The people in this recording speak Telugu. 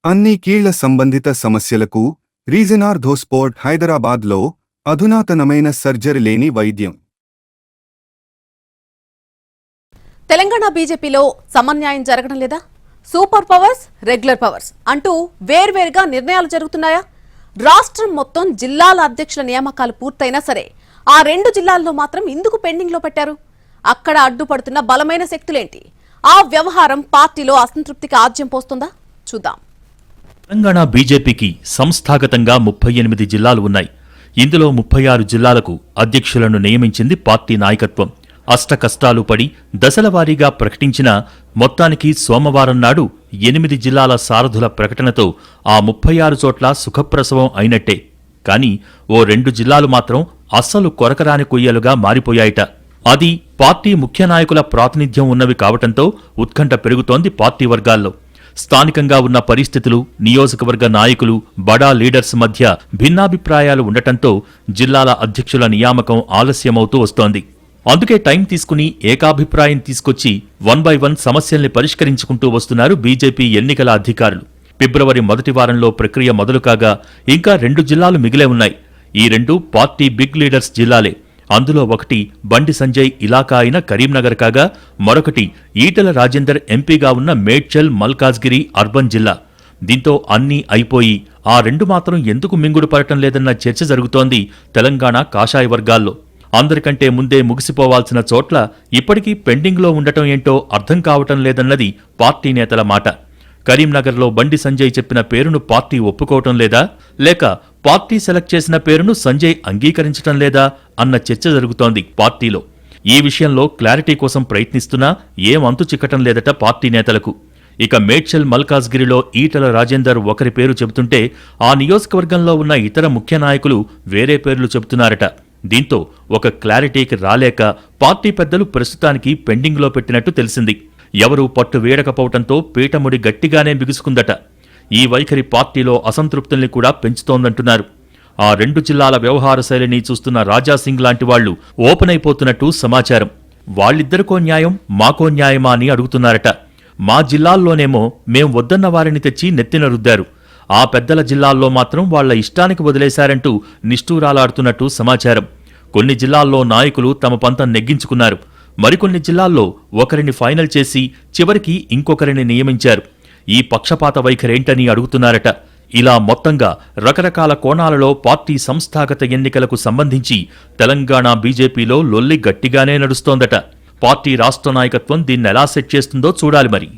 అన్ని కీళ్ల సంబంధిత సమస్యలకు రీజన్ ఆర్థోస్పోర్ట్ హైదరాబాద్లో అధునాతనమైన సర్జరీ లేని వైద్యం. తెలంగాణ బీజేపీలో సమన్యాయం జరగడం లేదా? సూపర్ పవర్స్, రెగ్యులర్ పవర్స్ అంటూ వేర్వేరుగా నిర్ణయాలు జరుగుతున్నాయా? రాష్ట్రం మొత్తం జిల్లాల అధ్యక్షుల నియామకాలు పూర్తయినా సరే ఆ 2 జిల్లాల్లో మాత్రం ఎందుకు పెండింగ్ లో పెట్టారు? అక్కడ అడ్డుపడుతున్న బలమైన శక్తులేంటి? ఆ వ్యవహారం పార్టీలో అసంతృప్తికి ఆజ్యం పోస్తుందా? చూద్దాం. తెలంగాణ బీజేపీకి సంస్థాగతంగా 38 జిల్లాలు ఉన్నాయి. ఇందులో 36 జిల్లాలకు అధ్యక్షులను నియమించింది పార్టీ నాయకత్వం. అష్టకష్టాలు పడి దశలవారీగా ప్రకటించిన మొత్తానికి సోమవారం నాడు 8 జిల్లాల సారథుల ప్రకటనతో ఆ 36 చోట్ల సుఖప్రసవం అయినట్టే. కానీ ఓ 2 జిల్లాలు మాత్రం అస్సలు కొరకరాని కొయ్యలుగా మారిపోయాయట. అది పార్టీ ముఖ్య నాయకుల ప్రాతినిధ్యం ఉన్నవి కావటంతో ఉత్కంఠ పెరుగుతోంది పార్టీ వర్గాల్లో. స్థానికంగా ఉన్న పరిస్థితులు, నియోజకవర్గ నాయకులు, బడా లీడర్స్ మధ్య భిన్నాభిప్రాయాలు ఉండటంతో జిల్లాల అధ్యక్షుల నియామకం ఆలస్యమవుతూ వస్తోంది. అందుకే టైం తీసుకుని ఏకాభిప్రాయం తీసుకొచ్చి 1 by 1 సమస్యల్ని పరిష్కరించుకుంటూ వస్తున్నారు బీజేపీ ఎన్నికల అధికారులు. ఫిబ్రవరి మొదటి వారంలో ప్రక్రియ మొదలు కాగా ఇంకా 2 జిల్లాలు మిగిలే ఉన్నాయి. ఈ 2 పార్టీ బిగ్ లీడర్స్ జిల్లాలే. అందులో ఒకటి బండి సంజయ్ ఇలాకా అయిన కరీంనగర్ కాగా మరొకటి ఈటెల రాజేందర్ ఎంపీగా ఉన్న మేడ్చల్ మల్కాజ్గిరి అర్బన్ జిల్లా. దీంతో అన్నీ అయిపోయి ఆ 2 మాత్రం ఎందుకు మింగుడు పడటం లేదన్న చర్చ జరుగుతోంది తెలంగాణ కాషాయ వర్గాల్లో. అందరికంటే ముందే ముగిసిపోవాల్సిన చోట్ల ఇప్పటికీ పెండింగ్లో ఉండటం ఏంటో అర్థం కావటం లేదన్నది పార్టీ నేతల మాట. కరీంనగర్లో బండి సంజయ్ చెప్పిన పేరును పార్టీ ఒప్పుకోవటం లేదా, లేక పార్టీ సెలెక్ట్ చేసిన పేరును సంజయ్ అంగీకరించటం లేదా అన్న చర్చ జరుగుతోంది పార్టీలో. ఈ విషయంలో క్లారిటీ కోసం ప్రయత్నిస్తున్నా ఏం అంతు చిక్కటం లేదట పార్టీ నేతలకు. ఇక మేడ్చల్ మల్కాజ్గిరిలో ఈటెల రాజేందర్ ఒకరి పేరు చెబుతుంటే ఆ నియోజకవర్గంలో ఉన్న ఇతర ముఖ్య నాయకులు వేరే పేర్లు చెబుతున్నారట. దీంతో ఒక క్లారిటీకి రాలేక పార్టీ పెద్దలు ప్రస్తుతానికి పెండింగ్లో పెట్టినట్టు తెలిసింది. ఎవరూ పట్టు వేడకపోవటంతో పీఠముడి గట్టిగానే బిగుసుకుందట. ఈ వైఖరి పార్టీలో అసంతృప్తుల్ని కూడా పెంచుతోందంటున్నారు. ఆ 2 జిల్లాల వ్యవహార శైలిని చూస్తున్న రాజాసింగ్ లాంటి వాళ్లు ఓపెన్ అయిపోతున్నట్టు సమాచారం. వాళ్ళిద్దరికో న్యాయం, మాకో న్యాయమా అని అడుగుతున్నారట. మా జిల్లాల్లోనేమో మేం వద్దన్న వారిని తెచ్చి నెత్తిన రుద్దారు, ఆ పెద్దల జిల్లాల్లో మాత్రం వాళ్ల ఇష్టానికి వదిలేశారంటూ నిష్ఠూరాలాడుతున్నట్టు సమాచారం. కొన్ని జిల్లాల్లో నాయకులు తమ పంతం నెగ్గించుకున్నారు. మరికొన్ని జిల్లాల్లో ఒకరిని ఫైనల్ చేసి చివరికి ఇంకొకరిని నియమించారు. ఈ పక్షపాత వైఖరేంటని అడుగుతున్నారట. ఇలా మొత్తంగా రకరకాల కోణాలలో పార్టీ సంస్థాగత ఎన్నికలకు సంబంధించి తెలంగాణ బీజేపీలో లొల్లి గట్టిగానే నడుస్తోందట. పార్టీ రాష్ట్ర నాయకత్వం దీన్నెలా సెట్ చేస్తుందో చూడాలి మరి.